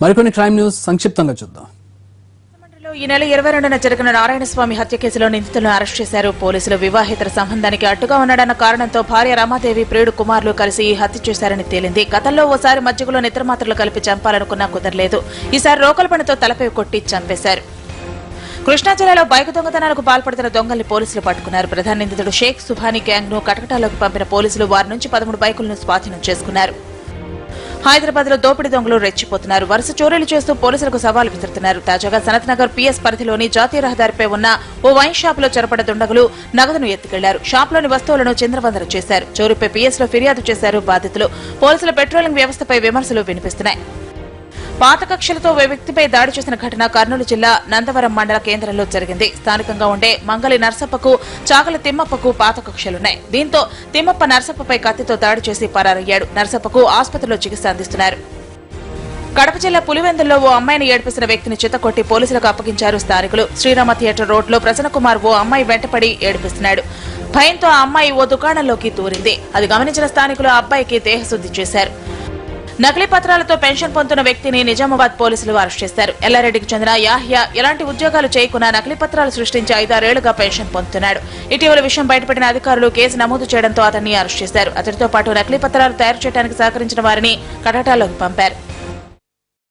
మరికొన్ని crime news సంక్షిప్తంగా చూద్దాం. ఈ నెల 22న జరిగిన నారాయణస్వామి హత్య కేసులో నిందితులను అరెస్ట్ చేశారు పోలీసులు. వివాహేతర సంబంధానికి అడ్డుగా ఉన్నాడన్న కారణంతో భార్య రమాదేవి, ప్రియుడు కుమారులు కలిసి ఈ హత్య చేశారని తేలింది. గతంలో ఓసారి మజ్జిగలో నిద్రమాత్రలు కలిపి చంపాలనుకున్నా కుదరలేదు. ఈసారి రోకల పనితో తలపై కొట్టి చంపేశారు. కృష్ణా జిల్లాలో బైక్ దొంగతనాలకు పాల్పడుతున్న దొంగల్ని పోలీసులు పట్టుకున్నారు. ప్రధాన నిందితుడు షేక్ సుభానీ గ్యాంగ్ ను కటకటాల్లోకి పంపిన పోలీసులు వారి నుంచి 13 బైకులను స్వాధీనం చేసుకున్నారు. హైదరాబాద్ లో దోపిడీ దొంగలు రెచ్చిపోతున్నారు. వరుస చోరీలు చేస్తూ పోలీసులకు సవాల్ విసురుతున్నారు. తాజాగా సనత్ నగర్ పిఎస్ పరిధిలోని జాతీయ రహదారిపై ఉన్న ఓ వైన్ షాప్ లో చొరబడ్డ దుండగులు నగదును ఎత్తుకెళ్లారు. షాప్ లోని వస్తువులను చిందరవందర చేశారు. చోరీపై పిఎస్ లో ఫిర్యాదు చేశారు బాధితులు. పోలీసుల పెట్రోలింగ్ వ్యవస్థపై విమర్శలు వినిపిస్తున్నాయి. పాత కక్షలతో ఓ వ్యక్తిపై దాడి చేసిన ఘటన కర్నూలు జిల్లా నందవరం మండల కేంద్రంలో జరిగింది. స్థానికంగా ఉండే మంగలి నర్సప్పకు, చాకలి తిమ్మప్పకు పాత కక్షలున్నాయి. దీంతో తిమ్మప్ప నర్సప్పపై కత్తితో దాడి చేసి పరారయ్యాడు. నర్సప్పకు ఆసుపత్రిలో చికిత్స అందిస్తున్నారు. కడప జిల్లా పులివెందుల్లో ఓ అమ్మాయిని ఏడ్పిస్తున్న వ్యక్తిని చిత్తకొట్టి పోలీసులకు అప్పగించారు స్థానికులు. శ్రీరామ థియేటర్ రోడ్లో ప్రసన్నకుమార్ ఓ అమ్మాయి వెంటపడి ఏడిపిస్తున్నాడు. భయంతో ఆ అమ్మాయి ఓ దుకాణంలోకి దూరింది. అది గమనించిన స్థానికులు ఆ అబ్బాయికి దేహశుద్ధి చేశారు. నకిలీ పత్రాలతో పెన్షన్ పొందుతున్న వ్యక్తిని నిజామాబాద్ పోలీసులు అరెస్ట్ చేశారు. ఎల్లారెడ్డికి చెందిన యాహ్యా ఎలాంటి ఉద్యోగాలు చేయకుండా నకిలీ పత్రాలు సృష్టించి 5-6 ఏళ్లుగా పెన్షన్ పొందుతున్నాడు. ఇటీవల విషయం బయటపడిన అధికారులు కేసు నమోదు చేయడంతో అతన్ని అరెస్ట్ చేశారు. అతడితో పాటు నకిలీ పత్రాలు తయారు చేయడానికి సహకరించిన వారిని కటకటాల్లోకి పంపారు.